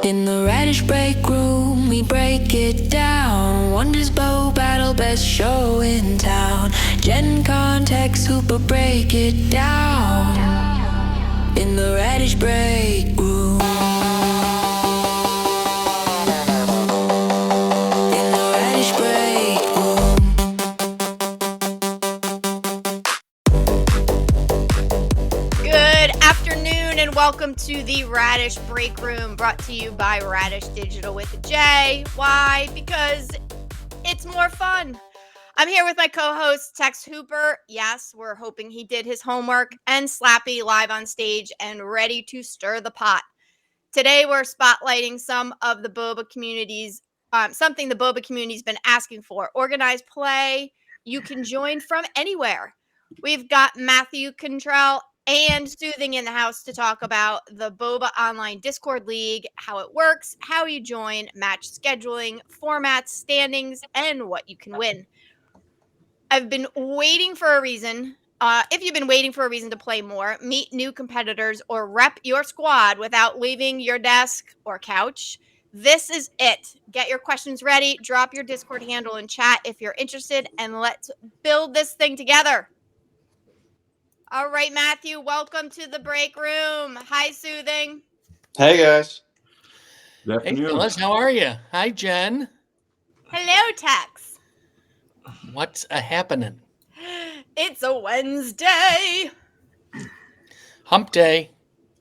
In the radish break room, we break it down. Wonders bow battle, best show in town. Gen Con, Tech Super, break it down. In the radish break room. In the radish break room. Good afternoon and welcome to the Radish Break Room, brought to you by Radish Digital with a J. Why? Because it's more fun. I'm here with my co-host, Tex Hooper. Yes, we're hoping he did his homework, and Slappy live on stage and ready to stir the pot. Today, we're spotlighting some of the BoBA communities, something the BoBA community's been asking for. Organized play. You can join from anywhere. We've got Matthew Cantrell and Soothing in the house to talk about the BoBA Online Discord League, how it works, how you join, match scheduling, formats, standings, and what you can win. I've been waiting for a reason. If you've been waiting for a reason to play more, meet new competitors, or rep your squad without leaving your desk or couch, this is it. Get your questions ready. Drop your Discord handle in chat if you're interested, and let's build this thing together. All right, Matthew, welcome to the break room. Hi, Soothing. Hey, guys. Good afternoon. Hey, fellas, how are you? Hi, Jen. Hello, Tex. What's happening? It's a Wednesday. Hump day.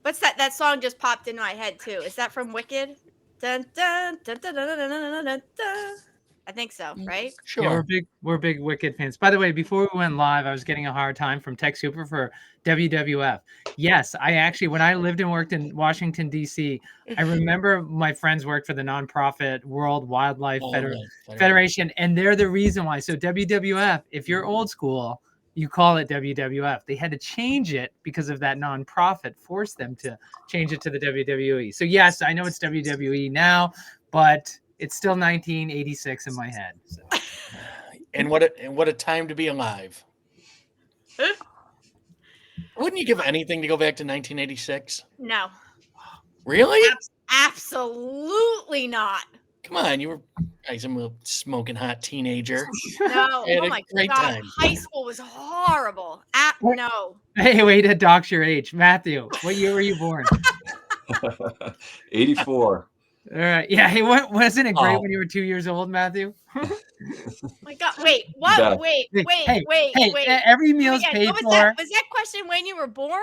What's that? That song just popped into my head, too. Is that from Wicked? Dun, dun, dun, dun, dun, dun, dun, dun, dun. I think so, right? Sure. Yeah, we're big Wicked fans. By the way, before we went live, I was getting a hard time from Tech Super for WWF. Yes, I actually, when I lived and worked in Washington, D.C., I remember my friends worked for the nonprofit World Wildlife Federation, and they're the reason why. So WWF, if you're old school, you call it WWF. They had to change it because of that nonprofit forced them to change it to the WWE. So yes, I know it's WWE now, but it's still 1986 in my head. So. And what a time to be alive. Wouldn't you give anything to go back to 1986? No. Really? Absolutely not. Come on, you were some little smoking hot teenager. No, oh my God, time. High school was horrible. No. Hey, way to dox your age. Matthew, what year were you born? 84. All right. Yeah. Hey, wasn't it great when you were 2 years old, Matthew? My God. Wait. What? Yeah. Wait. Every meal's paid for. Was that question when you were born?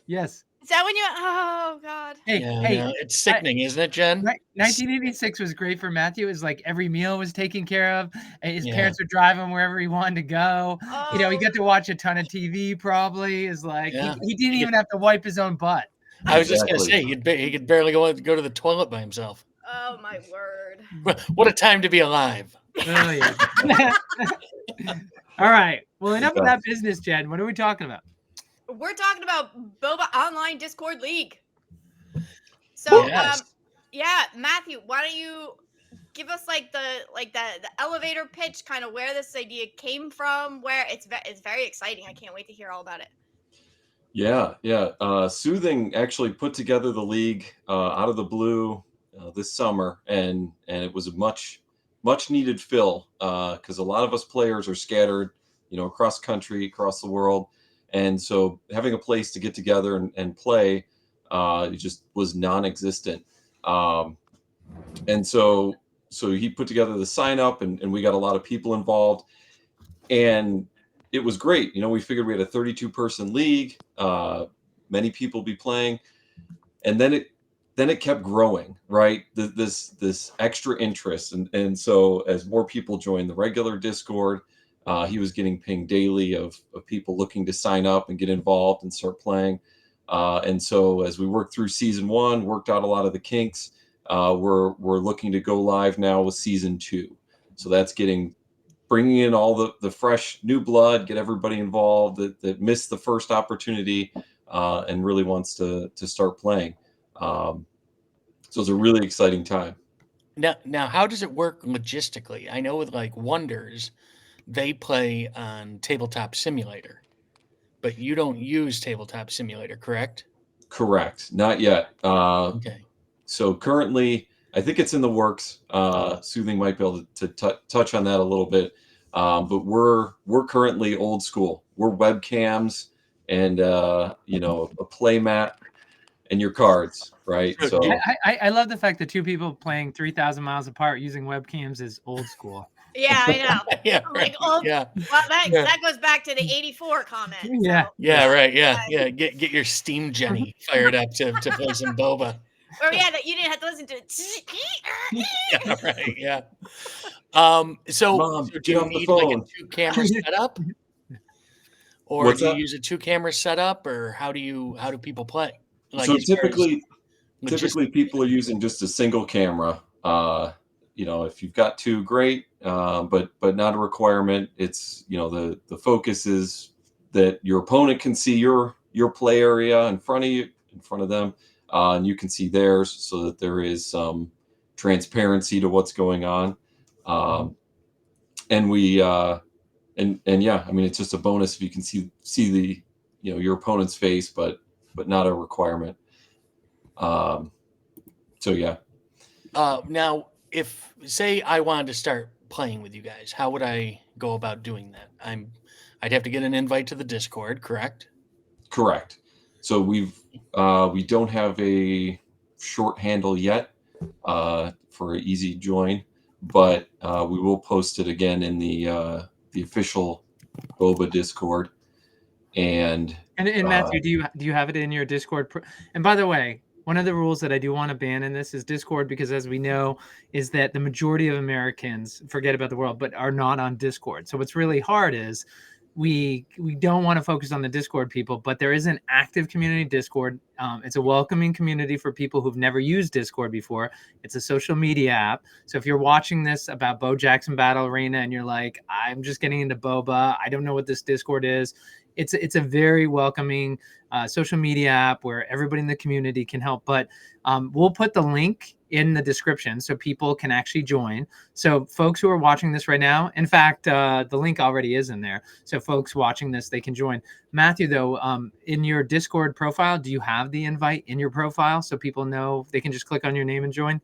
Yes. Is that when you? Oh God. Hey. No, it's sickening, isn't it, Jen? 1986 was great for Matthew. It was like every meal was taken care of. His parents would drive him wherever he wanted to go. Oh. He got to watch a ton of TV. Probably is like he didn't even have to wipe his own butt. I was just gonna say he could barely go to the toilet by himself. Oh my word! What a time to be alive! Oh yeah. All right. Well, enough of that business, Jen. What are we talking about? We're talking about BoBA Online Discord League. So, Matthew, why don't you give us like the elevator pitch, kind of where this idea came from? Where it's very exciting. I can't wait to hear all about it. Yeah. Soothing actually put together the league out of the blue this summer, and it was a much needed fill because a lot of us players are scattered, across country, across the world, and so having a place to get together and play it just was non-existent. And so he put together the sign up, and we got a lot of people involved, and it was great. We figured we had a 32-person league, many people be playing, and then it kept growing, right? This extra interest, and so as more people joined the regular Discord, he was getting pinged daily of people looking to sign up and get involved and start playing. And so as we worked through season 1, worked out a lot of the kinks, we're looking to go live now with season 2. So that's bringing in all the fresh new blood, get everybody involved that missed the first opportunity and really wants to start playing. So it's a really exciting time. Now, how does it work logistically? I know with like Wonders, they play on Tabletop Simulator, but you don't use Tabletop Simulator, correct? Correct. Not yet. Okay. So currently, I think it's in the works. Soothing might be able to touch on that a little bit, but we're currently old school. We're webcams and a play mat and your cards, right? So So I love the fact that two people playing 3,000 miles apart using webcams is old school. Yeah, I know. yeah, I'm right, like, oh, yeah, well, yeah, that goes back to the '84 comment. Yeah. So, yeah, right, yeah. yeah. Get your Steam Jenny fired up to play some BoBA. Or yeah, that you didn't have to listen to. Yeah, right, yeah. So Mom, do get you off the need like a phone. 2-camera setup, or What's do you that? use a 2-camera setup, or how do people play? Like So as far as typically logistically. people are using just a single camera. If you've got two, great, but not a requirement. It's the focus is that your opponent can see your play area in front of you, in front of them, and you can see theirs, so that there is some transparency to what's going on. And we and yeah, I mean, it's just a bonus if you can see the your opponent's face, but not a requirement. Um, so yeah. Now, if say I wanted to start playing with you guys, how would I go about doing that? I'd have to get an invite to the Discord, correct? Correct. So we don't have a short handle yet for an easy join, but we will post it again in the official BoBA Discord. And And Matthew, do you have it in your Discord? And by the way, one of the rules that I do want to ban in this is Discord, because as we know, is that the majority of Americans, forget about the world, but are not on Discord. So what's really hard is we don't want to focus on the Discord people, but there is an active community Discord. It's a welcoming community for people who've never used Discord before. It's a social media app. So if you're watching this about Bo Jackson Battle Arena and you're like, I'm just getting into BoBA, I don't know what this Discord is. It's a very welcoming social media app where everybody in the community can help. But we'll put the link in the description so people can actually join. So folks who are watching this right now, in fact, the link already is in there. So folks watching this, they can join. Matthew, though, in your Discord profile, do you have the invite in your profile so people know they can just click on your name and join?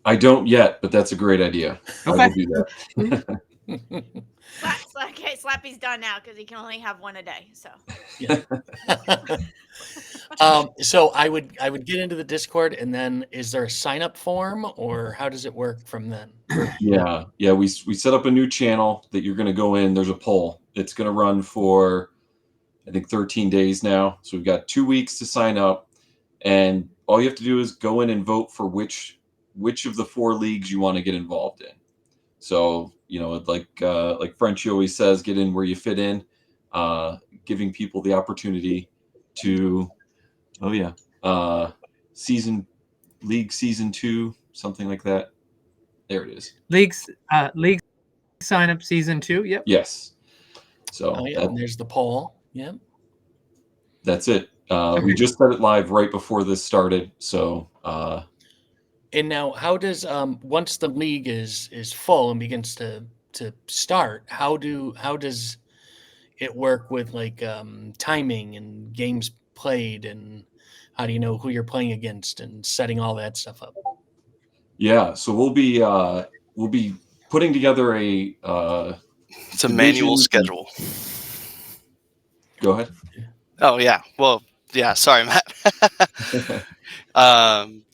I don't yet, but that's a great idea. Okay. I will do that. Okay, Slappy's done now because he can only have one a day. So So I would get into the Discord, and then is there a sign up form, or how does it work from then? Yeah. We set up a new channel that you're going to go in. There's a poll. It's going to run for, I think, 13 days now. So we've got 2 weeks to sign up, and all you have to do is go in and vote for which of the 4 leagues you want to get involved in. So like Frenchie always says, get in where you fit in. Giving people the opportunity to, league season 2, something like that. There it is. League sign up season 2. Yep. Yes. So and there's the poll. Yep. That's it. We just set it live right before this started. So and now, how does once the league is full and begins to start, how does it work with like timing and games played, and how do you know who you're playing against and setting all that stuff up? Yeah, so we'll be putting together a it's a manual schedule. Go ahead. Oh yeah. Well, yeah, sorry, Matt.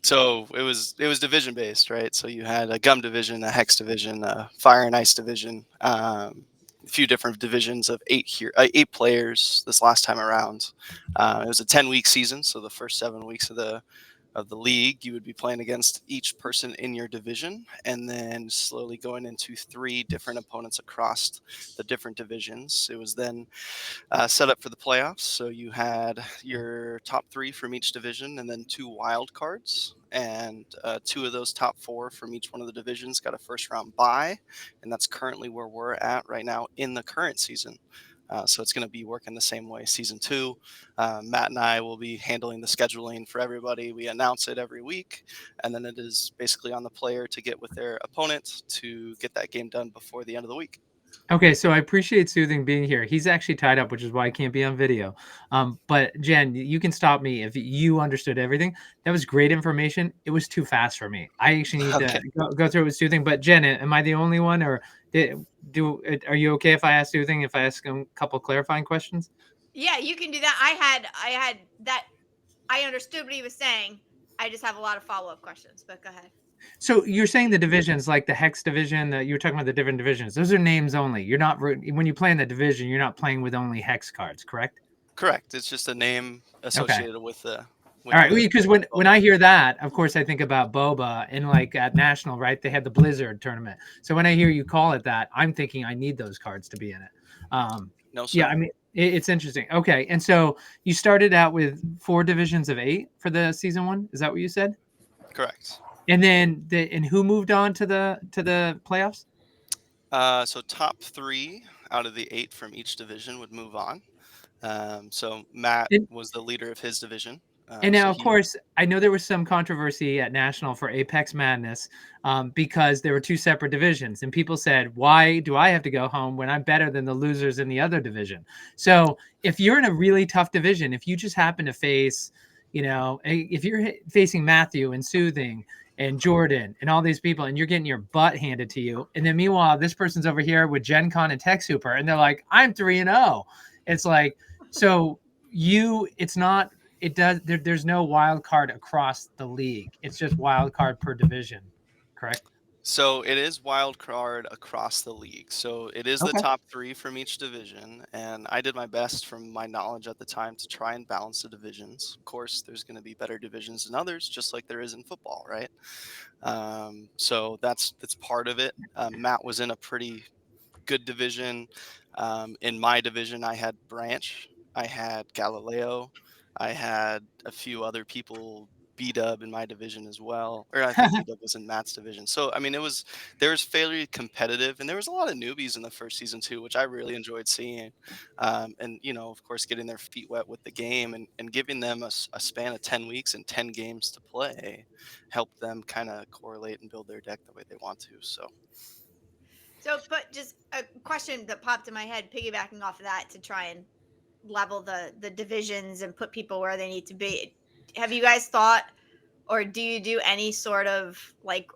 So it was division based, right? So you had a gum division, a hex division, a fire and ice division, a few different divisions of 8 players this last time around. It was a 10-week season, so the first 7 weeks of the league, you would be playing against each person in your division, and then slowly going into 3 different opponents across the different divisions. It was then set up for the playoffs. So you had your top 3 from each division, and then 2 wild cards, and 2 of those top 4 from each one of the divisions got a first round bye, and that's currently where we're at right now in the current season. So it's going to be working the same way. Season 2, Matt and I will be handling the scheduling for everybody. We announce it every week, and then it is basically on the player to get with their opponent to get that game done before the end of the week. Okay, so I appreciate Soothing being here. He's actually tied up, which is why I can't be on video. But Jen, you can stop me if you understood everything. That was great information. It was too fast for me. I actually need Okay. to go through it with Soothing. But Jen, am I the only one, or are you okay if I ask Soothing if I ask him a couple clarifying questions? Yeah, you can do that. I had that. I understood what he was saying. I just have a lot of follow-up questions, but go ahead. So you're saying the divisions, like the Hex division, you were talking about the different divisions. Those are names only. You're not when you play in the division, you're not playing with only Hex cards, correct? Correct. It's just a name Okay. associated with the. All right, because when I hear that, of course, I think about BoBA and like at National, right? They had the Blizzard tournament. So when I hear you call it that, I'm thinking I need those cards to be in it. No, sir. Yeah, I mean, it's interesting. Okay, and so you started out with 4 divisions of 8 for the season 1. Is that what you said? Correct. And then who moved on to the playoffs? So top 3 out of the 8 from each division would move on. So Matt was the leader of his division. And now, of course, I know there was some controversy at National for Apex Madness because there were 2 separate divisions. And people said, why do I have to go home when I'm better than the losers in the other division? So if you're in a really tough division, if you just happen to face, if you're facing Matthew and Soothing and Jordan and all these people, and you're getting your butt handed to you, and then meanwhile, this person's over here with Gen Con and Tech Super, and they're like, I'm 3-0. It's like, so it's not, it does, there's no wild card across the league. It's just wild card per division, correct? So it is wild card across the league. So it is the top 3 from each division. And I did my best from my knowledge at the time to try and balance the divisions. Of course, there's going to be better divisions than others, just like there is in football, right? So that's part of it. Matt was in a pretty good division. In my division, I had Branch, I had Galileo, I had a few other people, B-Dub in my division as well, or I think B-Dub was in Matt's division. So I mean, there was fairly competitive, and there was a lot of newbies in the first season too, which I really enjoyed seeing. And of course, getting their feet wet with the game and giving them a span of 10 weeks and 10 games to play helped them kind of correlate and build their deck the way they want to. So, but just a question that popped in my head, piggybacking off of that to try and level the divisions and put people where they need to be. Have you guys thought, or do you do any sort of like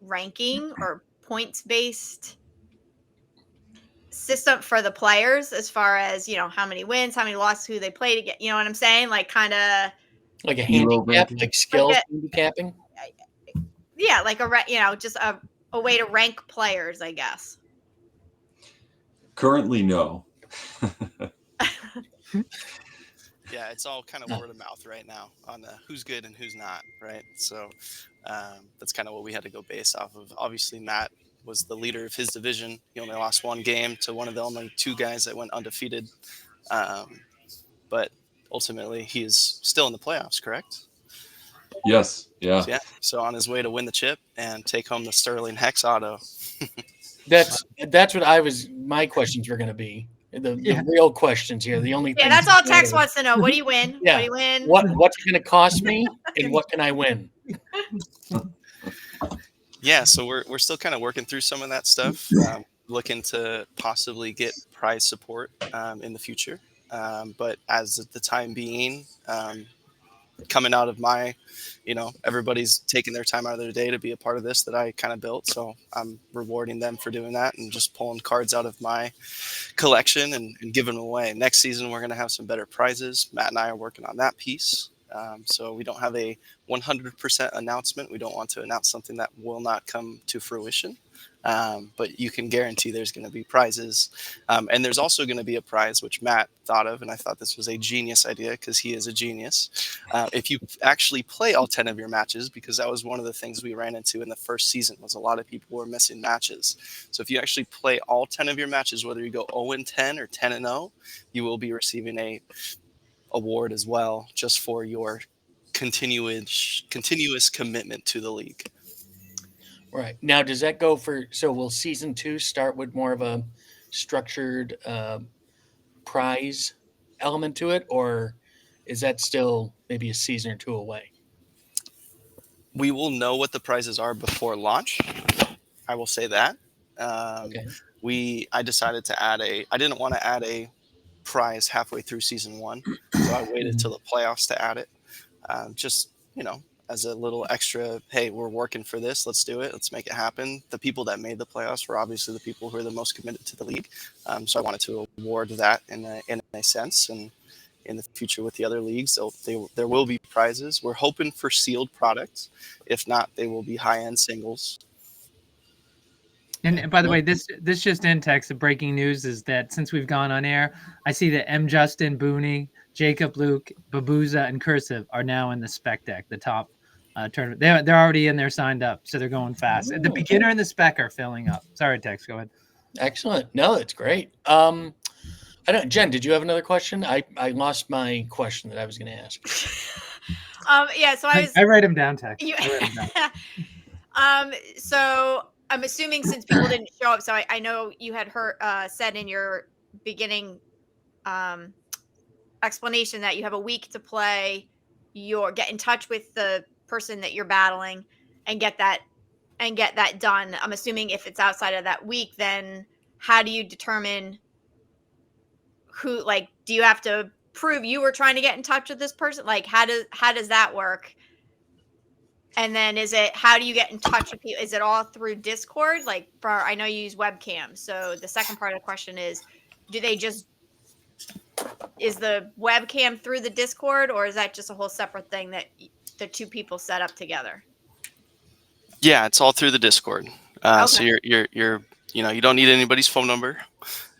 ranking or points based system for the players as far as, how many wins, how many losses, who they play to get, you know what I'm saying? Like kind of like a handicap, like skills handicapping. Yeah, like just a way to rank players, I guess. Currently, no. Yeah, it's all kind of word of mouth right now on who's good and who's not, right? So that's kind of what we had to go based off of. Obviously, Matt was the leader of his division. He only lost 1 game to one of the only 2 guys that went undefeated. But ultimately, he is still in the playoffs, correct? Yes. Yeah. So on his way to win the chip and take home the Sterling Hex auto. That's what my questions were going to be. The real questions here. The only that's all Tex wants to know. What do you win? Yeah. What do you win? What's it going to cost me, and what can I win? Yeah, so we're still kind of working through some of that stuff. Looking to possibly get prize support in the future, but as at the time being, coming out of my, everybody's taking their time out of their day to be a part of this that I kind of built. So I'm rewarding them for doing that and just pulling cards out of my collection and giving them away. Next season, we're going to have some better prizes. Matt and I are working on that piece. So we don't have a 100% announcement. We don't want to announce something that will not come to fruition. But you can guarantee there's going to be prizes. And there's also going to be a prize, which Matt thought of, and I thought this was a genius idea because he is a genius. If you actually play all 10 of your matches, because that was one of the things we ran into in the first season, was a lot of people were missing matches. So if you actually play all 10 of your matches, whether you go 0-10 or 10-0, you will be receiving a award as well, just for your continuous commitment to the league. Right. Now, does that go so will season 2 start with more of a structured prize element to it, or is that still maybe a season or 2 away? We will know what the prizes are before launch. I will say that. I decided to I didn't want to add a prize halfway through season 1, so I waited till the playoffs to add it. Just, as a little extra, hey, we're working for this, let's do it, let's make it happen. The people that made the playoffs were obviously the people who are the most committed to the league, so I wanted to award that in a sense. And in the future with the other leagues, there will be prizes. We're hoping for sealed products. If not, they will be high-end singles. And by the way, this just in, text, the breaking news is that since we've gone on air, I see that M. Justin, Booney, Jacob, Luke, Babuza, and Cursive are now in the spec deck, the top tournament. They're already in there, signed up, so they're going fast. The beginner and the spec are filling up. Sorry, Tex, go ahead. Excellent. No, it's great. I don't, Jen, did you have another question? I lost my question that I was going to ask. Yeah, so I write them down, Tex. So I'm assuming since people didn't show up, so I know you had said in your beginning explanation that you have a week to play. Get in touch with the person that you're battling and get that done. I'm assuming if it's outside of that week, then how do you determine who? Like, do you have to prove you were trying to get in touch with this person? Like, how does that work? And then how do you get in touch with people? Is it all through Discord? Like, I know you use webcam. So the second part of the question is, is the webcam through the Discord, or is that just a whole separate thing that the two people set up together? Yeah, it's all through the Discord. Okay. So you don't need anybody's phone number.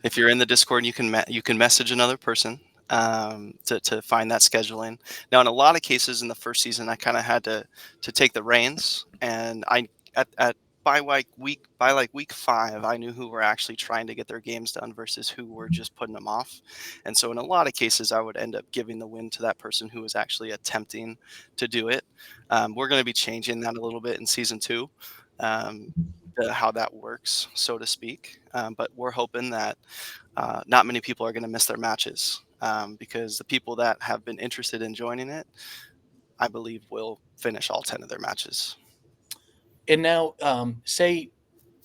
If you're in the Discord, you can message another person to find that scheduling. Now, in a lot of cases in the first season, I kind of had to take the reins, and by week 5, I knew who were actually trying to get their games done versus who were just putting them off. And so in a lot of cases, I would end up giving the win to that person who was actually attempting to do it. We're going to be changing that a little bit in season 2. How that works, so to speak. But we're hoping that not many people are going to miss their matches, because the people that have been interested in joining it, I believe, will finish all 10 of their matches. And now, say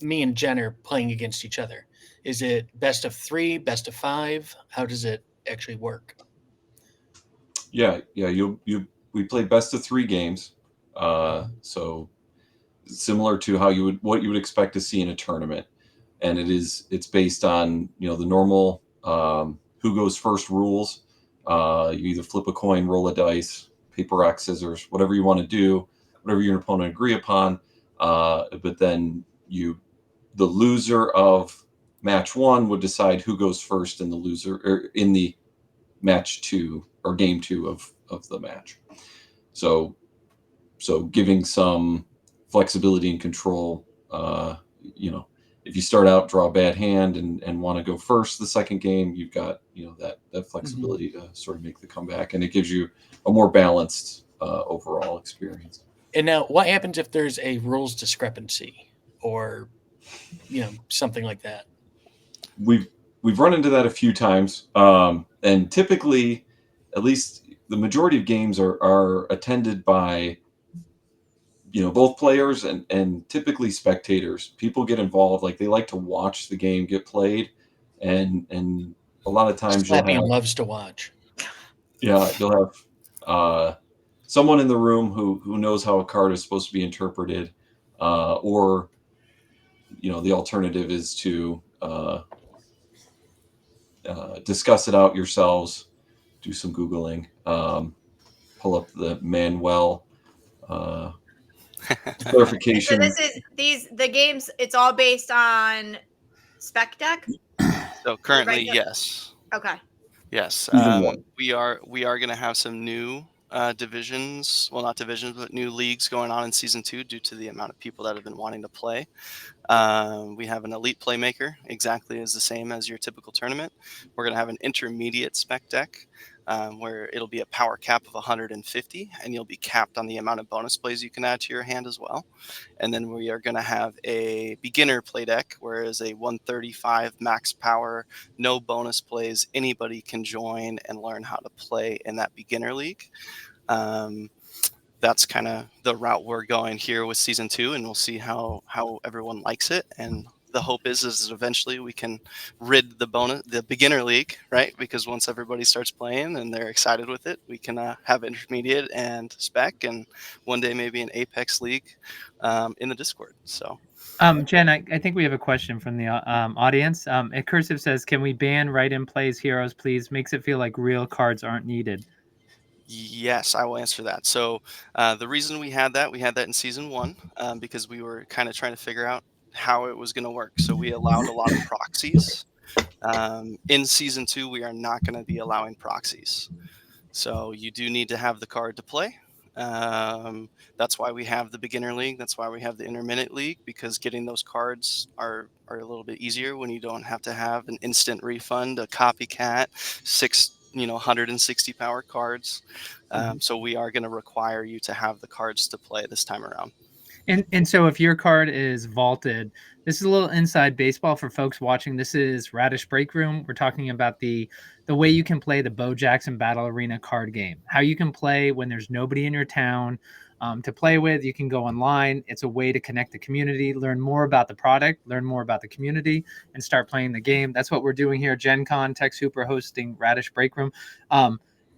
me and Jen are playing against each other. Is it best of 3, best of 5? How does it actually work? Yeah. We play best of 3 games. So similar to what you would expect to see in a tournament, and it's based on the normal who goes first rules. You either flip a coin, roll a dice, paper, rock, scissors, whatever you want to do, whatever your opponent agree upon. But then the loser of match 1 would decide who goes first in the match 2 or game 2 of the match. So giving some flexibility and control. If you start out, draw a bad hand and want to go first the second game, you've got that flexibility to sort of make the comeback, and it gives you a more balanced overall experience. And now, what happens if there's a rules discrepancy or something like that? We've run into that a few times, and typically, at least the majority of games are attended by both players and typically spectators. People get involved, like they like to watch the game get played, and a lot of times Slappy loves to watch. Yeah, you'll have someone in the room who knows how a card is supposed to be interpreted, or the alternative is to discuss it out yourselves, do some Googling, pull up the manual. Clarification. So the games, it's all based on spec deck? So currently, yes. Okay. Yes. We are going to have some new divisions. Well, not divisions, but new leagues going on in season 2 due to the amount of people that have been wanting to play. We have an elite playmaker, exactly as the same as your typical tournament. We're going to have an intermediate spec deck, where it'll be a power cap of 150, and you'll be capped on the amount of bonus plays you can add to your hand as well. And then we are going to have a beginner play deck, whereas a 135 max power, no bonus plays. Anybody can join and learn how to play in that beginner league. That's kind of the route we're going here with season 2, and we'll see how everyone likes it. And the hope is eventually we can rid the beginner league, right? Because once everybody starts playing and they're excited with it, we can have intermediate and spec, and one day maybe an Apex league in the Discord. So. Jen, I think we have a question from the audience. Cursive says, "Can we ban write-in plays heroes, please? Makes it feel like real cards aren't needed." Yes, I will answer that. So the reason we had that in season 1 because we were kind of trying to figure out how it was going to work. So we allowed a lot of proxies. In season 2, we are not going to be allowing proxies. So you do need to have the card to play. That's why we have the beginner league. That's why we have the intermittent league, because getting those cards are a little bit easier when you don't have to have an instant refund, a copycat, 160 power cards. So we are going to require you to have the cards to play this time around. And so if your card is vaulted, this is a little inside baseball for folks watching. This is Radish Break Room. We're talking about the way you can play the Bo Jackson Battle Arena card game, how you can play when there's nobody in your town to play with. You can go online. It's a way to connect the community, learn more about the product, learn more about the community, and start playing the game. That's what we're doing here. Gen Con, Tech Super hosting Radish Break Room.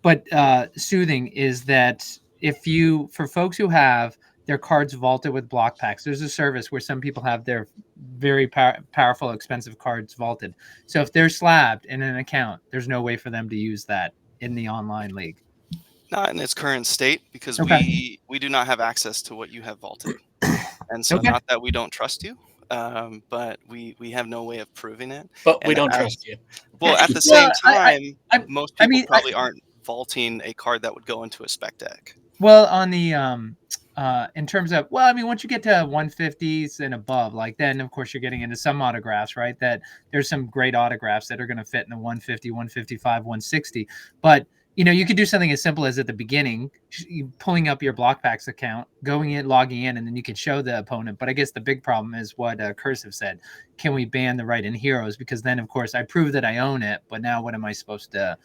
But Soothing is that for folks who have their cards vaulted with block packs, there's a service where some people have their very powerful, expensive cards vaulted. So if they're slabbed in an account, there's no way for them to use that in the online league. Not in its current state, because Okay. we do not have access to what you have vaulted. And so Okay. not that we don't trust you, but we have no way of proving it. But And we don't trust you. Well, at the Well, same time, most people mean, probably aren't vaulting a card that would go into a spec deck. Well, on the in terms of, well, I mean, once you get to 150s and above, like then of course you're getting into some autographs, right? That there's some great autographs that are going to fit in the 150, 155, 160. But you could do something as simple as at the beginning, pulling up your block packs account, going in, logging in, and then you can show the opponent. But I guess the big problem is what Cursive said. Can we ban the write-in heroes? Because then of course I prove that I own it, but now what am I supposed to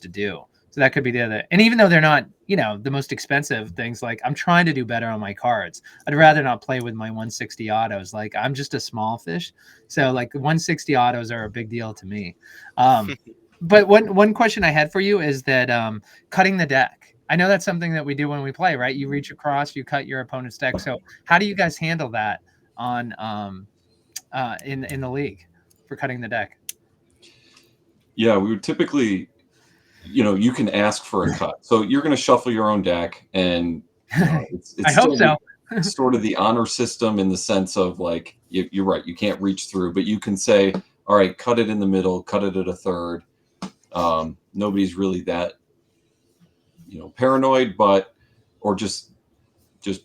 do? So that could be the other. And even though they're not, the most expensive things, like I'm trying to do better on my cards. I'd rather not play with my 160 autos. Like I'm just a small fish. So like 160 autos are a big deal to me. But one question I had for you is that cutting the deck. I know that's something that we do when we play, right? You reach across, you cut your opponent's deck. So how do you guys handle that on in the league for cutting the deck? Yeah, we would typically, you can ask for a cut. So you're going to shuffle your own deck, and it's I hope so. Sort of the honor system, in the sense of like, you're right, you can't reach through, but you can say, all right, cut it in the middle, cut it at a third. Nobody's really that, paranoid, or just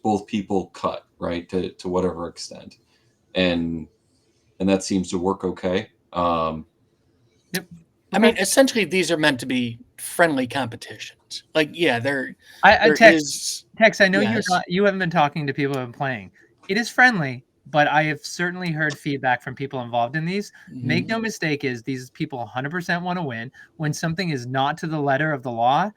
both people cut, right, to whatever extent, and that seems to work okay. Yep. I mean, essentially, these are meant to be friendly competitions. Like, yeah, Tex, I know yes. you haven't been talking to people who have been playing. It is friendly, but I have certainly heard feedback from people involved in these. Mm-hmm. Make no mistake, these people 100% want to win. When something is not to the letter of the law,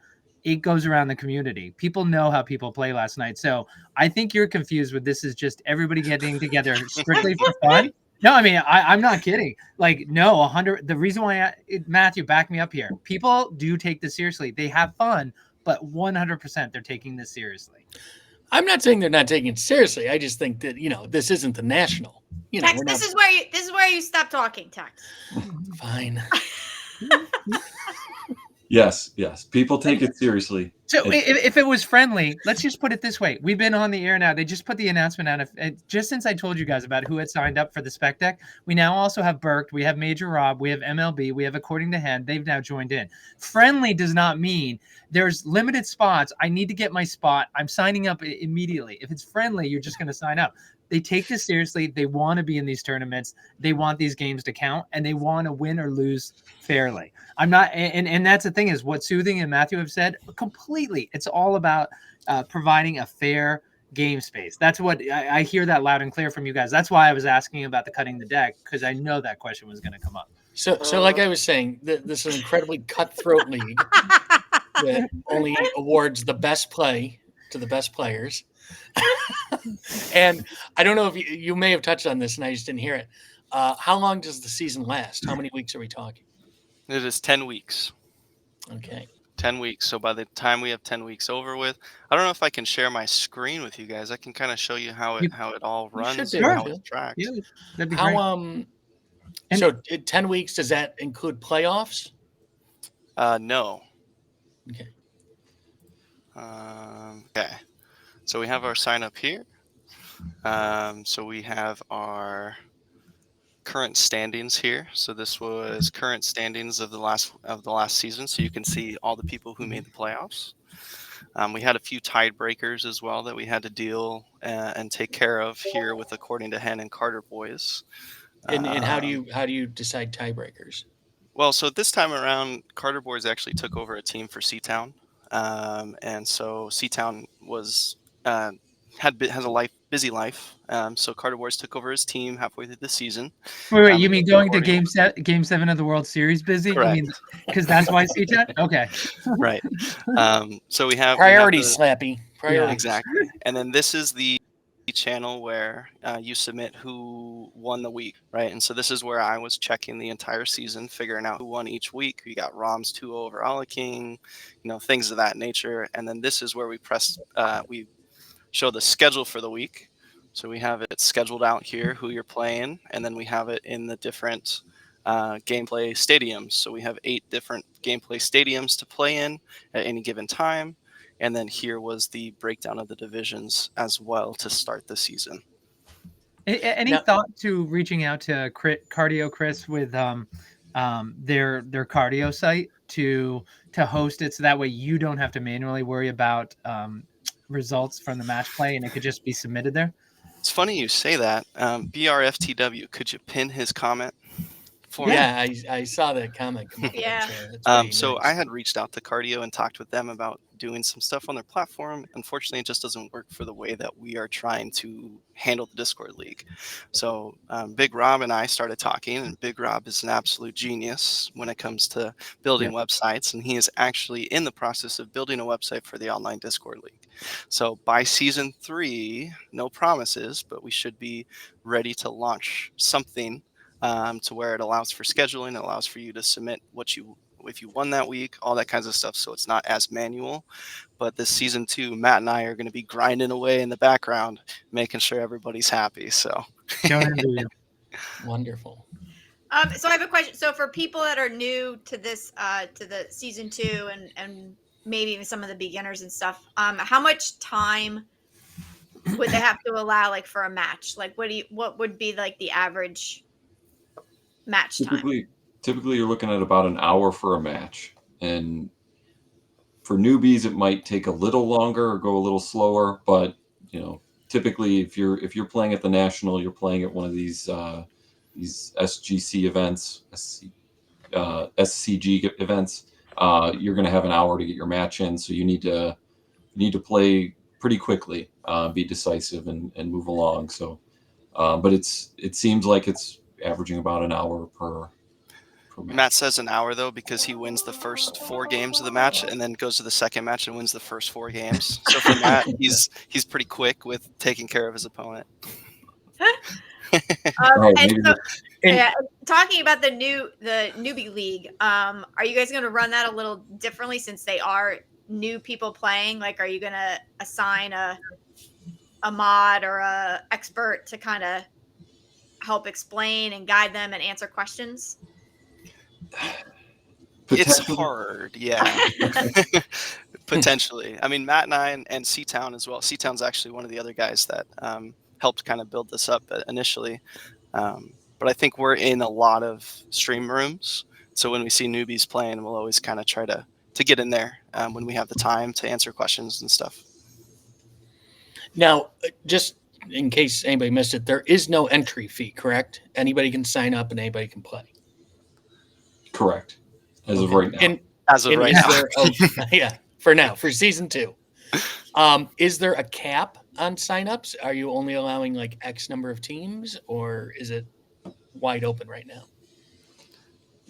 it goes around the community. People know how people play last night. So I think you're confused with this is just everybody getting together strictly for fun. No, I mean, I'm not kidding. Like, no, 100. The reason why Matthew, back me up here. People do take this seriously. They have fun, but 100% they're taking this seriously. I'm not saying they're not taking it seriously. I just think that this isn't the national. Tex, this is where you stop talking, Tex. Fine. Yes. People take it seriously. So if it was friendly, let's just put it this way. We've been on the air now. They just put the announcement out. Just since I told you guys about who had signed up for the spec deck, we now also have Burke, we have Major Rob, we have MLB, we have According to Hen. They've now joined in. Friendly does not mean there's limited spots. I need to get my spot. I'm signing up immediately. If it's friendly, you're just going to sign up. They take this seriously. They want to be in these tournaments. They want these games to count, and they want to win or lose fairly. I'm not, and that's the thing, is what Soothing and Matthew have said completely. It's all about providing a fair game space. That's what I hear that loud and clear from you guys. That's why I was asking about the cutting the deck, because I know that question was going to come up. So like I was saying, this is an incredibly cutthroat league that only awards the best play to the best players. And I don't know if you may have touched on this and I just didn't hear it. How long does the season last? How many weeks are we talking? It is 10 weeks. Okay. 10 weeks. So by the time we have 10 weeks over with, I don't know if I can share my screen with you guys. I can kind of show you how You- it all You should runs be and able how Sure. it's tracked. Yeah, that'd be How great. And- so 10 weeks, does that include playoffs? No. Okay. Okay. So we have our sign up here. So we have our current standings here. So this was current standings of the last season. So you can see all the people who made the playoffs. We had a few tiebreakers as well that we had to deal and take care of here with According to Hen and Carter Boys. And how do you decide tiebreakers? Well, so this time around, Carter Boys actually took over a team for Seatown, and so Seatown was has a busy life. So Carter Boys took over his team halfway through the season. Wait, you mean going to according- game 7 of the World Series busy? Correct. You mean because that's why CJ? Okay. Right. So we have Priorities, the- Slappy. Priorities. Exactly. And then this is the channel where you submit who won the week, right? And so this is where I was checking the entire season, figuring out who won each week. We got Rom's 2-0 over Ala King, things of that nature. And then this is where we show the schedule for the week. So we have it scheduled out here, who you're playing, and then we have it in the different gameplay stadiums. So we have 8 different gameplay stadiums to play in at any given time. And then here was the breakdown of the divisions as well to start the season. Any thought to reaching out to Cardio Chris with their cardio site to host it, so that way you don't have to manually worry about results from the match play and it could just be submitted there? It's funny you say that. BRFTW, could you pin his comment for me? Yeah, I saw that comment come up. Yeah. So nice. I had reached out to Cardio and talked with them about doing some stuff on their platform. Unfortunately, it just doesn't work for the way that we are trying to handle the Discord League. So Big Rob and I started talking, and Big Rob is an absolute genius when it comes to building websites, and he is actually in the process of building a website for the online Discord League. So by season 3, no promises, but we should be ready to launch something to where it allows for scheduling, it allows for you to submit if you won that week, all that kinds of stuff. So it's not as manual. But this season 2, Matt and I are going to be grinding away in the background, making sure everybody's happy. So Don't envy you. Wonderful. So I have a question. So for people that are new to this, to the season 2, and maybe even some of the beginners and stuff, how much time would they have to allow, like, for a match? Like, what would be like the average match time? Typically you're looking at about an hour for a match, and for newbies it might take a little longer or go a little slower, but typically if you're playing at the national, you're playing at one of these SGC events, SCG events, you're going to have an hour to get your match in, so you need to play pretty quickly, be decisive and move along. So but it seems like it's averaging about an hour per match. Matt says an hour, though, because he wins the first 4 games of the match and then goes to the second match and wins the first 4 games. So for Matt, he's pretty quick with taking care of his opponent. Talking about the newbie league, are you guys going to run that a little differently since they are new people playing? Like, are you going to assign a mod or a expert to kind of help explain and guide them and answer questions? It's hard, yeah. Potentially. I mean, Matt and I and C-Town as well. C-Town's actually one of the other guys that helped kind of build this up initially. But I think we're in a lot of stream rooms. So when we see newbies playing, we'll always kind of try to get in there when we have the time to answer questions and stuff. Now, just in case anybody missed it, there is no entry fee, correct? Anybody can sign up and anybody can play. Correct. As of right now. For now, for season 2. Is there a cap on signups? Are you only allowing like X number of teams, or is it wide open right now?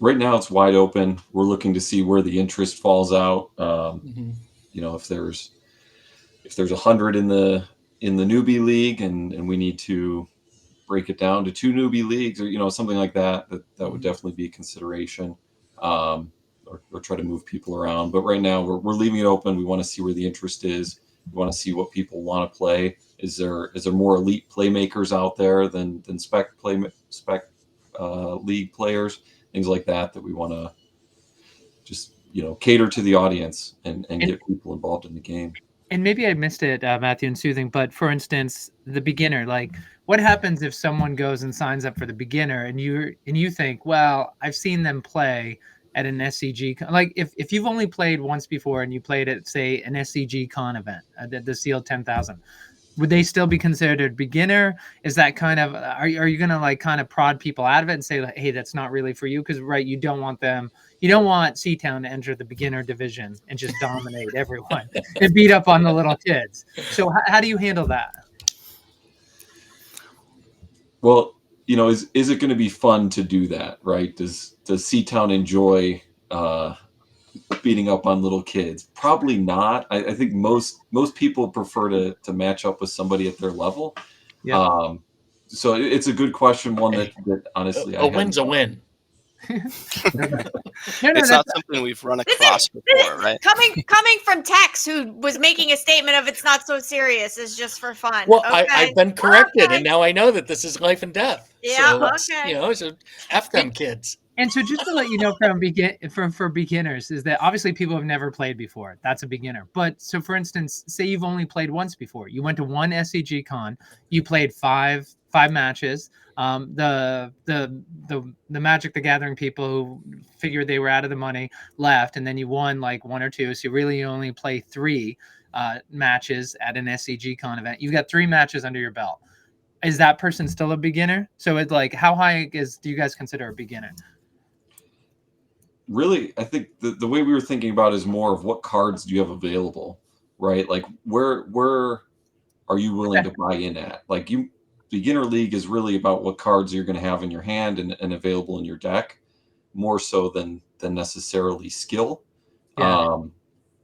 Right now it's wide open. We're looking to see where the interest falls out. If there's 100 in the newbie league and we need to break it down to 2 newbie leagues, or something like that. That would definitely be a consideration. Or try to move people around. But right now we're leaving it open. We want to see where the interest is. We want to see what people want to play. Is there more elite playmakers out there than spec league players, things like that we want to just cater to the audience and get people involved in the game. And maybe I missed it, Matthew and Soothing, but for instance, the beginner, like what happens if someone goes and signs up for the beginner and you think, well, I've seen them play at an SCG, like if you've only played once before and you played at, say, an SCG con event, the Sealed 10,000, would they still be considered a beginner? Is that kind of, are you going to like kind of prod people out of it and say, like, hey, that's not really for you? Because, right, you don't want C-Town to enter the beginner division and just dominate everyone and beat up on the little kids. So how do you handle that? Well, is it going to be fun to do that, right? Does C-Town enjoy beating up on little kids? Probably not. I think most people prefer to match up with somebody at their level. Yeah. So it's a good question, one that honestly a win's a win. It's not something we've run across before, right? Coming from Tex, who was making a statement of it's not so serious, it's just for fun. Well, okay. I've been corrected, and now I know that this is life and death. Yeah, so, so F them kids. And so just to let you know for beginners is that obviously people have never played before. That's a beginner. But so for instance, say you've only played once before. You went to one SCG con, you played five matches. The Magic the Gathering people who figured they were out of the money left, and then you won like one or two. So you only play 3 matches at an SCG con event. You've got 3 matches under your belt. Is that person still a beginner? So it's like, how high do you guys consider a beginner? Really, I think the way we were thinking about it is more of what cards do you have available, right? Like where are you willing to buy in at? Like beginner league is really about what cards you're going to have in your hand and available in your deck, more so than necessarily skill. Yeah.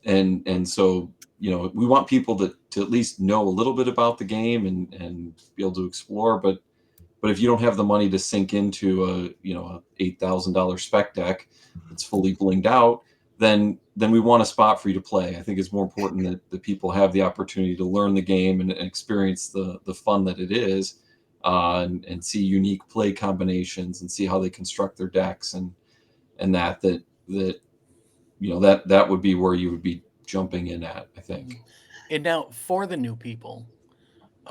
And so we want people to at least know a little bit about the game and be able to explore. But if you don't have the money to sink into a $8,000 spec deck that's fully blinged out, then we want a spot for you to play. I think it's more important that the people have the opportunity to learn the game and experience the fun that it is, and see unique play combinations and see how they construct their decks and that would be where you would be jumping in at, I think. And now for the new people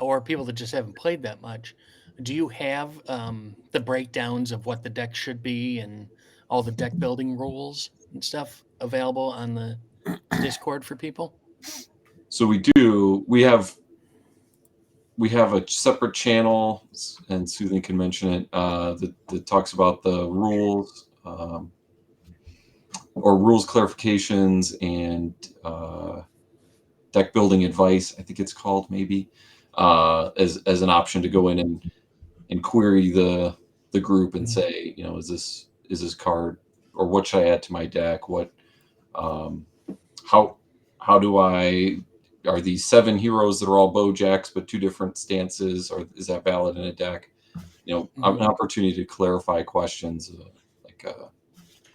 or people that just haven't played that much, do you have the breakdowns of what the deck should be and all the deck building rules and stuff available on the Discord for people? So we do. We have a separate channel, and Soothing can mention it, that talks about the rules, or rules clarifications and deck building advice, I think it's called, maybe, as an option to go in and query the group and say, is this card, or what should I add to my deck? What, how do are these 7 heroes that are all Bojacks but 2 different stances, or is that valid in a deck? An opportunity to clarify questions,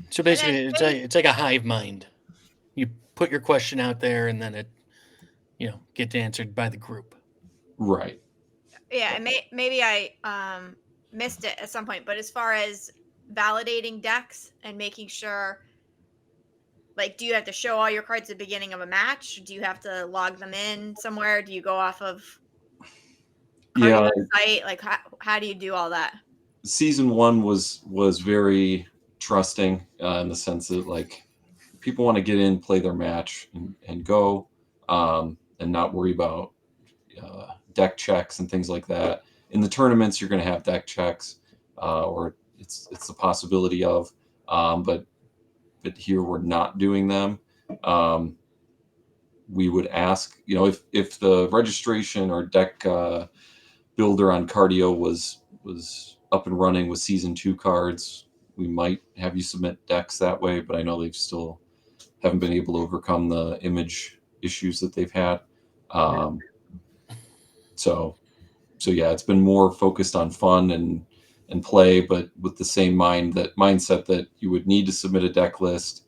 so basically it's like a hive mind. You put your question out there and then it gets answered by the group. Right. Yeah, and maybe I missed it at some point, but as far as validating decks and making sure, like, do you have to show all your cards at the beginning of a match? Do you have to log them in somewhere? Do you go off of site? Like, how do you do all that? Season 1 was very trusting, in the sense that, like, people want to get in, play their match, and go, and not worry about deck checks and things like that. In the tournaments, you're going to have deck checks, or it's the possibility of, but here we're not doing them. We would ask, if the registration or deck builder on Cardio was up and running with season 2 cards, we might have you submit decks that way, but I know they've still haven't been able to overcome the image issues that they've had. So So yeah, it's been more focused on fun and play, but with the same mindset that you would need to submit a deck list.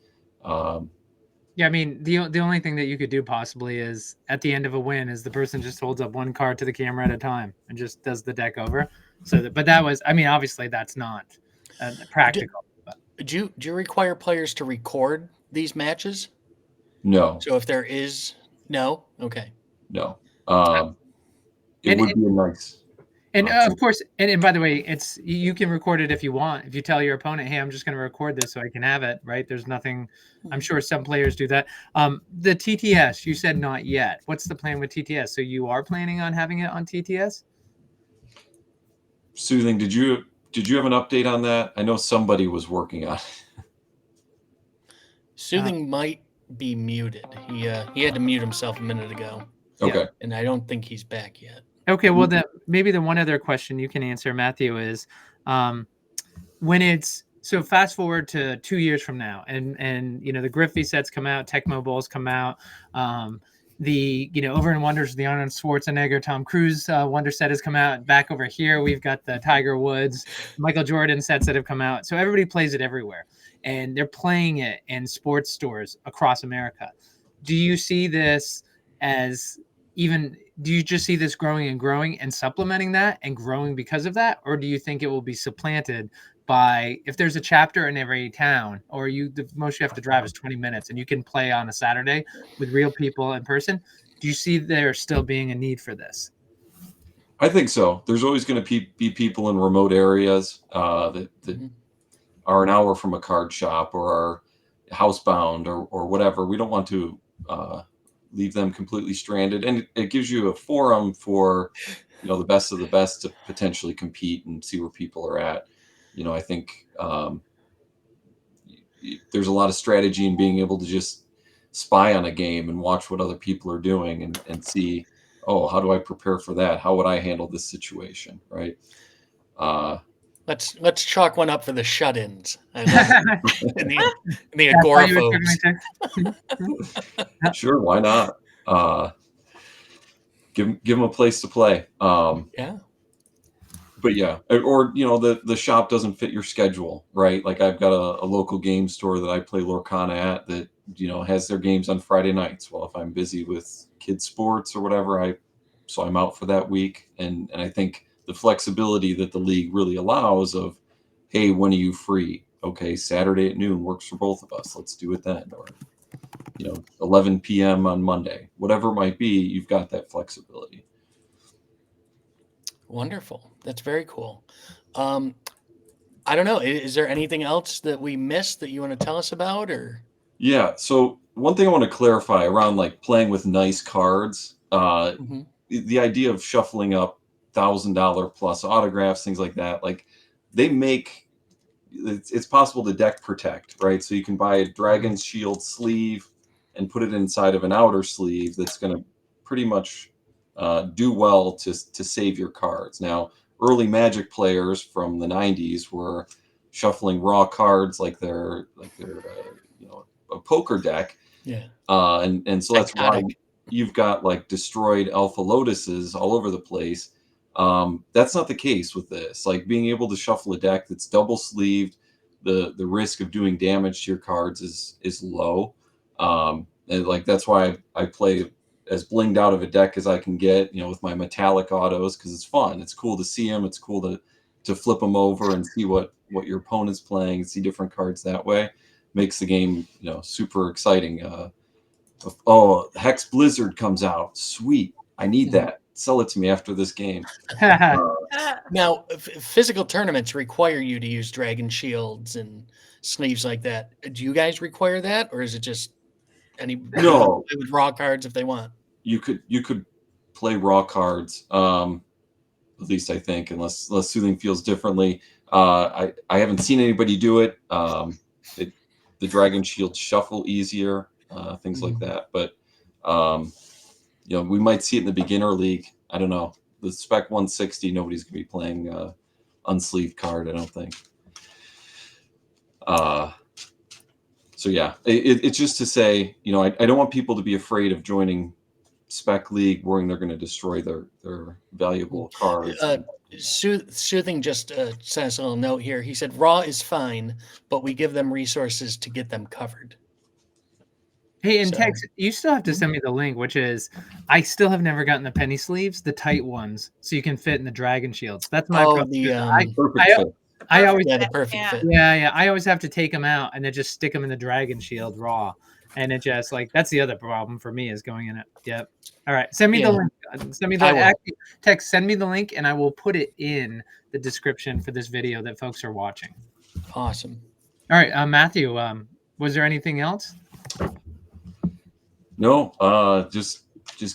Yeah, I mean, the only thing that you could do possibly is at the end of a win is the person just holds up one card to the camera at a time and just does the deck over. But that was, I mean, obviously that's not practical. But. Do you require players to record these matches? No, So if there is no, okay. no. It And- would be a nice. And of course, and by the way, it's you can record it if you want. If you tell your opponent, "Hey, I'm just going to record this so I can have it," right? There's nothing. I'm sure some players do that. The TTS, you said not yet. What's the plan with TTS? So you are planning on having it on TTS? Soothing, did you have an update on that? I know somebody was working on it. Soothing might be muted. He had to mute himself a minute ago. Okay. And I don't think he's back yet. Okay, well, maybe the one other question you can answer, Matthew, is when it's so fast forward to 2 years from now, and you know the Griffey sets come out, Tecmo Bowls come out, the Over and Wonders, the Arnold Schwarzenegger, Tom Cruise Wonder set has come out. Back over here, we've got the Tiger Woods, Michael Jordan sets that have come out. So everybody plays it everywhere, and they're playing it in sports stores across America. Do you see this as do you just see this growing and growing and supplementing that and growing because of that? Or do you think it will be supplanted by, if there's a chapter in every town, or the most you have to drive is 20 minutes and you can play on a Saturday with real people in person? Do you see there still being a need for this? I think so. There's always going to be people in remote areas that are an hour from a card shop or are housebound or whatever. We don't want to leave them completely stranded, and it gives you a forum for the best of the best to potentially compete and see where people are at. I think there's a lot of strategy in being able to just spy on a game and watch what other people are doing and see, oh, how do I prepare for that? How would I handle this situation? Right. Let's chalk one up for the shut-ins. I love it. in the agoraphobes. Sure, why not? Give them a place to play. Yeah. But yeah, or the shop doesn't fit your schedule, right? Like I've got a local game store that I play Lorcana at that has their games on Friday nights. Well, if I'm busy with kids sports or whatever, I'm out for that week, and I think the flexibility that the league really allows of, hey, when are you free? Okay, Saturday at noon works for both of us. Let's do it then. Or 11 p.m. on Monday, whatever it might be, you've got that flexibility. Wonderful. That's very cool. I don't know. Is there anything else that we missed that you want to tell us about, or? Yeah. So one thing I want to clarify around like playing with nice cards, the idea of shuffling up $1,000 plus autographs, things like that, like it's possible to deck protect, right? So you can buy a Dragon's Shield sleeve and put it inside of an outer sleeve that's going to pretty much do well to save your cards. Now, early Magic players from the 90s were shuffling raw cards like they're a poker deck. Yeah. And so that's why you've got like destroyed Alpha Lotuses all over the place. That's not the case with this. Like being able to shuffle a deck that's double sleeved, the risk of doing damage to your cards is low. And like that's why I play as blinged out of a deck as I can get, with my metallic autos, because it's fun. It's cool to see them. It's cool to flip them over and see what your opponent's playing, see different cards that way. Makes the game, super exciting. Hex Blizzard comes out. Sweet. I need that. Sell it to me after this game. Now, physical tournaments require you to use Dragon Shields and sleeves like that. Do you guys require that, or is it just No, with raw cards if they want? You could play raw cards. At least I think, unless Soothing feels differently. I haven't seen anybody do it. The Dragon Shield shuffle easier, things like that. But we might see it in the beginner league. I don't know. The Spec 160, nobody's gonna be playing unsleeved card, I don't think. So yeah, it's just to say, I don't want people to be afraid of joining spec league worrying they're going to destroy their valuable cards. Soothing just sent us a little note here. He said raw is fine, but we give them resources to get them covered. Hey, and So- Tex, you still have to send me the link, which is I still have never gotten the penny sleeves, the tight ones, so you can fit in the dragon shields. That's my problem. Perfect fit. I always the perfect fit. Yeah. I always have to take them out and then just stick them in the dragon shield raw, and it just like that's the other problem for me is going in it. Yep. All right, send me the link. Send me the Tex. Send me the link, and I will put it in the description for this video that folks are watching. Awesome. All right, Matthew. Was there anything else? No, just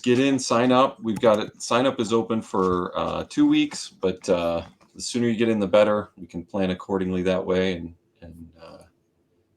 get in, sign up. We've got it. Sign up is open for 2 weeks, but the sooner you get in, the better. We can plan accordingly that way and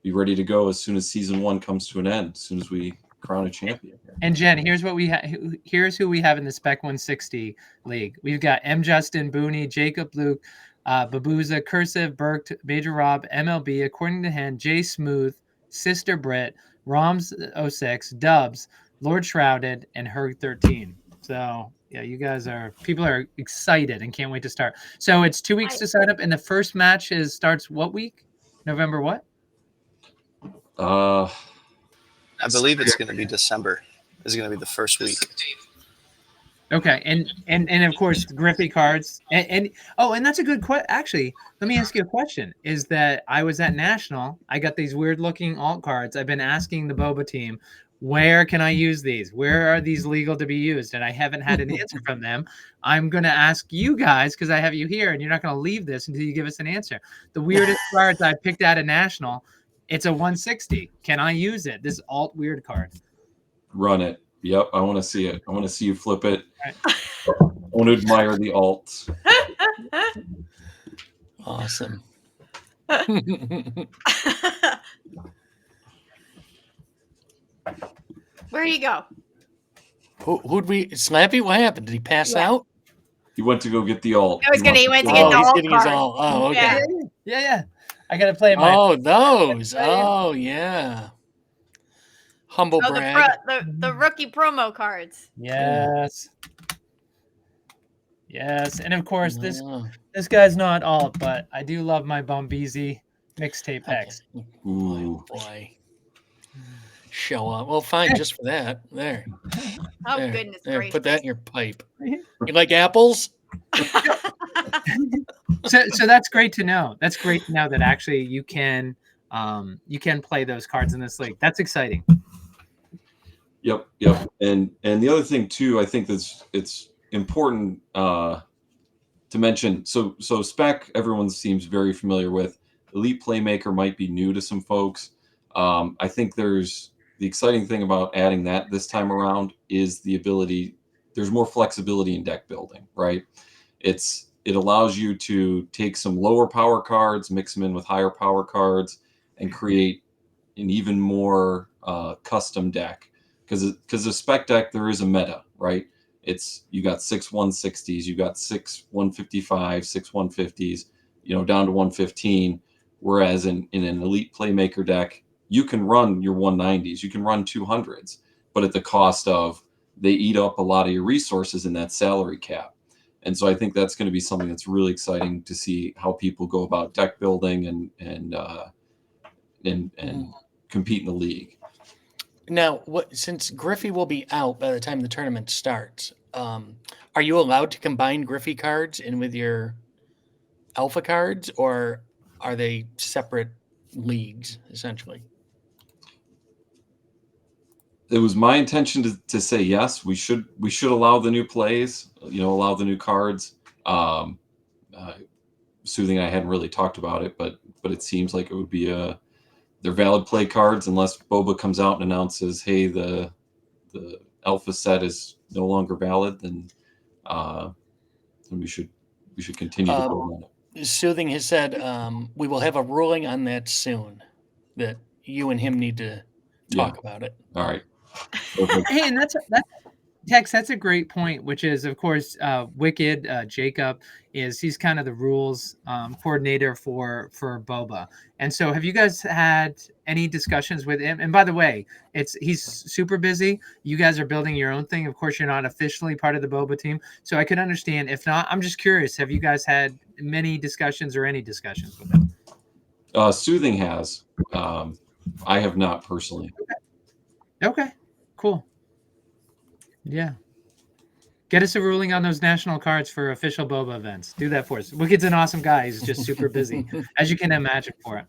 be ready to go as soon as season 1 comes to an end. As soon as we crown a champion. And Jen, here's what we have. Here's who we have in the Spec 160 league. We've got M. Justin, Booney, Jacob, Luke, Babuza, Cursive, Burke, Major Rob, MLB, According to Hen, Jay Smooth, Sister Britt, Roms 06, Dubs, Lord Shrouded, and Herg 13. So yeah, people are excited and can't wait to start. So it's 2 weeks to sign up, and the first match starts what week? November what? I believe it's going to be December. Is going to be the first week. Okay, and of course Griffey cards and that's a good question. Actually, let me ask you a question. Is that I was at National, I got these weird looking alt cards. I've been asking the BoBA team, where can I use these? Where are these legal to be used? And I haven't had an answer from them. I'm gonna ask you guys because I have you here, and you're not gonna leave this until you give us an answer. The weirdest cards I picked out of National, it's a 160. Can I use it? This alt weird card. Run it. Yep, I want to see it. I want to see you flip it. Right. I want to admire the alts. Awesome. Where'd he go? Who'd we Slappy? What happened? Did he pass out? He went to go get the alt. He went to get the alt card. Oh, okay. Yeah. I gotta play those. Oh, yeah. Humble brag. The rookie promo cards. Yes. And of course this guy's not alt, but I do love my Bombeezy mixtape X. Ooh. Boy. Show up. Well, fine, just for that. There. Oh, goodness gracious. Put that in your pipe. You like apples? So that's great to know. That's great to know that actually you can play those cards in this league. That's exciting. Yep. And the other thing too, I think it's important to mention. So spec everyone seems very familiar with. Elite Playmaker might be new to some folks. I think there's the exciting thing about adding that this time around is the ability. There's more flexibility in deck building, right? It allows you to take some lower power cards, mix them in with higher power cards, and create an even more custom deck. Because the spec deck, there is a meta, right? You got 6 160s, you got 6 155, 6 150s, down to 115. Whereas in an Elite Playmaker deck, you can run your 190s, you can run 200s, but at the cost of they eat up a lot of your resources in that salary cap. And so I think that's going to be something that's really exciting to see how people go about deck building and compete in the league. Now, since Griffey will be out by the time the tournament starts, are you allowed to combine Griffey cards in with your alpha cards, or are they separate leagues essentially? It was my intention to say yes. We should allow the new plays, allow the new cards. Soothing, I hadn't really talked about it, but it seems like it would be they're valid play cards unless BoBA comes out and announces, hey, the alpha set is no longer valid. Then we should continue to build on it. Soothing has said we will have a ruling on that soon. That you and him need to talk about it. All right. Hey, and Tex, that's a great point, which is, of course, Wicked, Jacob, he's kind of the rules coordinator for BoBA. And so have you guys had any discussions with him? And by the way, he's super busy. You guys are building your own thing. Of course, you're not officially part of the BoBA team. So I could understand. If not, I'm just curious, have you guys had many discussions or any discussions with him? Soothing has. I have not personally. Okay, cool. Yeah. Get us a ruling on those national cards for official BoBA events. Do that for us. Wicked's an awesome guy. He's just super busy, as you can imagine for it.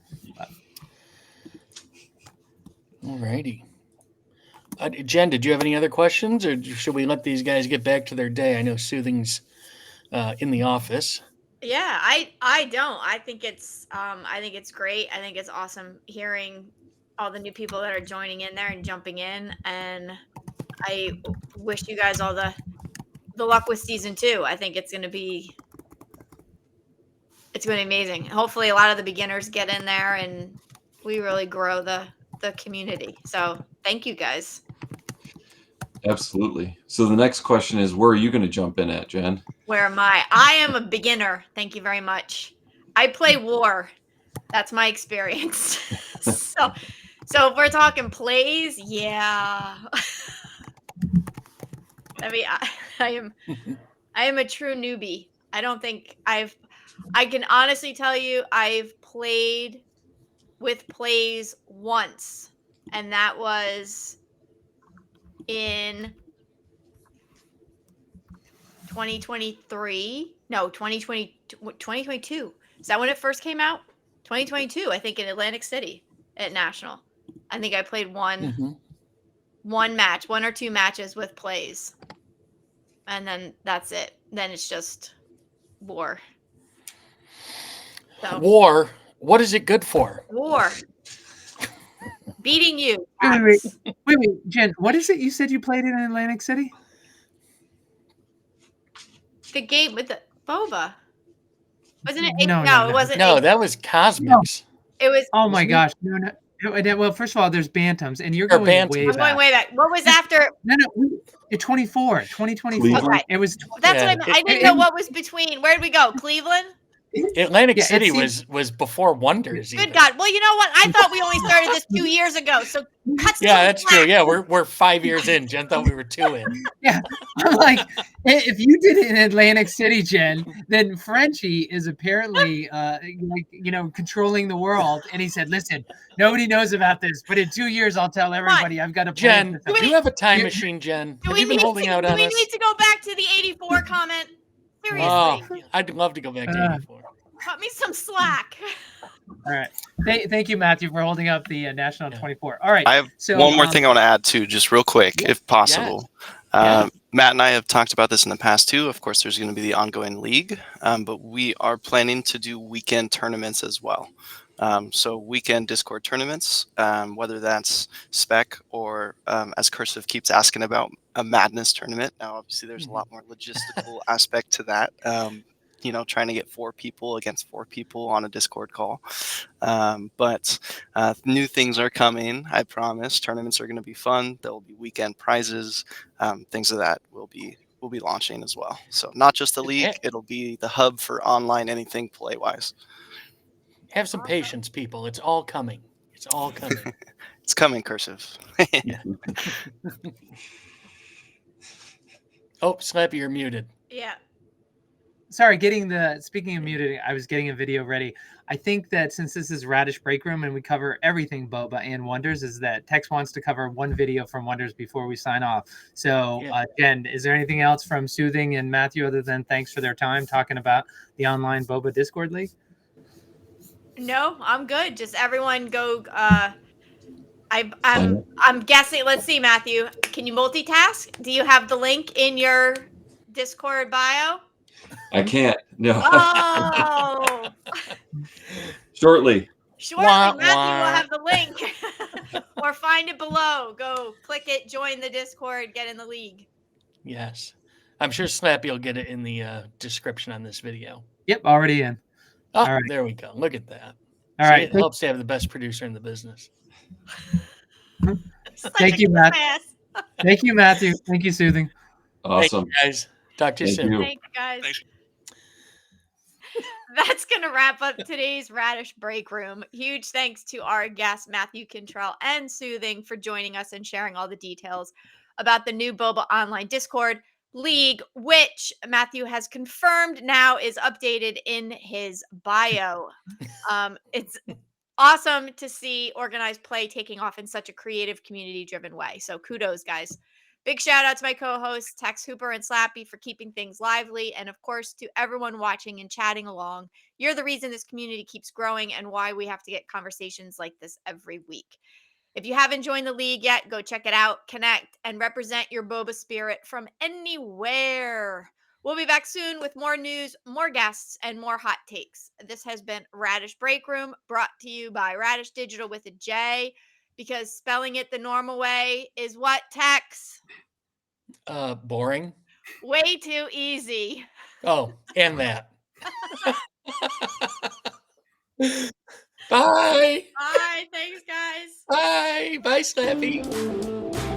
Alrighty. Jen, did you have any other questions, or should we let these guys get back to their day? I know Soothing's in the office. Yeah, I don't. I think it's great. I think it's awesome hearing all the new people that are joining in there and jumping in, and I wish you guys all the luck with season 2. I think it's going to be amazing. Hopefully a lot of the beginners get in there and we really grow the community. So thank you guys. Absolutely. So the next question is, where are you going to jump in at, Jen? Where am I? I am a beginner. Thank you very much. I play War. That's my experience. So if we're talking plays, yeah. I mean, I am a true newbie. I don't think I can honestly tell you I've played with plays once, and that was in 2023. No, 2022. Is that when it first came out? 2022, I think, in Atlantic City at National. I think I played one match, 1 or 2 matches with plays. And then that's it. Then it's just War. So, War? What is it good for? War. Beating you. Wait, Jen, what is it you said you played in Atlantic City? The game with the BoBA. Wasn't it? No, it wasn't. No, that was Cosmics. It was. Oh my gosh. No. Well, first of all, there's Bantams, and you're Or going Bantams. way I'm going way back. What was after? No, 2024. Cleveland? It was. That's what I meant. I didn't know what was between. Where did we go? Cleveland? Atlantic Yeah, City it was before Wonders. Good even. God. Well, you know what? I thought we only started this 2 years ago. So cut some Yeah, that's true. slack. Yeah, we're 5 years in. Jen thought we were 2 in. Yeah, I'm like, if you did it in Atlantic City, Jen, then Frenchie is apparently, controlling the world. And he said, "Listen, nobody knows about this, but in 2 years, I'll tell everybody I've got to play." Jen, this." do you have a time machine, Jen? Do Have we you been need holding out do on we us? need to go back to the 84 comment? Seriously. Oh, I'd love to go back to 84. Cut me some slack. All right. Thank you, Matthew, for holding up the National 24. All right. I have So, one more thing I want to add too, just real quick, if possible. Yeah. Matt and I have talked about this in the past too. Of course, there's going to be the ongoing league, but we are planning to do weekend tournaments as well. So weekend Discord tournaments, whether that's spec or, as Cursive keeps asking about, a madness tournament. Now, obviously, there's a lot more logistical aspect to that. Trying to get 4 people against 4 people on a Discord call. But new things are coming, I promise. Tournaments are going to be fun. There will be weekend prizes, things of that we'll be launching as well. So not just the league, it'll be the hub for online anything play-wise. Have some patience, people. It's all coming. It's all coming. It's coming, Cursive. Yeah. Oh, Slappy, you're muted. Yeah. sorry, speaking of muted, I was getting a video ready. I think that since this is Radish Break Room and we cover everything BoBA and Wonders, is that Tex wants to cover one video from Wonders before we sign off. So, Jen, is there anything else from Soothing and Matthew other than thanks for their time talking about the online BoBA Discord League? No, I'm good. Just everyone go. I'm guessing. Let's see, Matthew. Can you multitask? Do you have the link in your Discord bio? I can't. No. Oh. Shortly. Matthew will have the link. Or find it below. Go click it, join the Discord, get in the league. Yes. I'm sure Slappy will get it in the description on this video. Yep, already in. Oh, All right. There we go. Look at that. All right. It helps to have the best producer in the business. Thank you, Matt. Thank you, Matthew. Thank you, Soothing. Awesome. Thank you, guys. Talk to you Thank soon. you. Thanks, guys. Thanks. That's going to wrap up today's Radish Break Room. Huge thanks to our guests, Matthew Cantrell and Soothing, for joining us and sharing all the details about the new BoBA Online Discord League, which Matthew has confirmed now is updated in his bio. It's awesome to see organized play taking off in such a creative, community-driven way. So kudos, guys. Big shout out to my co-hosts, Tex Hooper and Slappy, for keeping things lively. And of course, to everyone watching and chatting along. You're the reason this community keeps growing and why we have to get conversations like this every week. If you haven't joined the league yet, go check it out, connect, and represent your boba spirit from anywhere. We'll be back soon with more news, more guests, and more hot takes. This has been Radish Break Room, brought to you by Radish Digital with a J, because spelling it the normal way is what, Tex? Boring. Way too easy. Oh, and that. Bye. Bye. Thanks, guys. Bye. Bye, Slappy.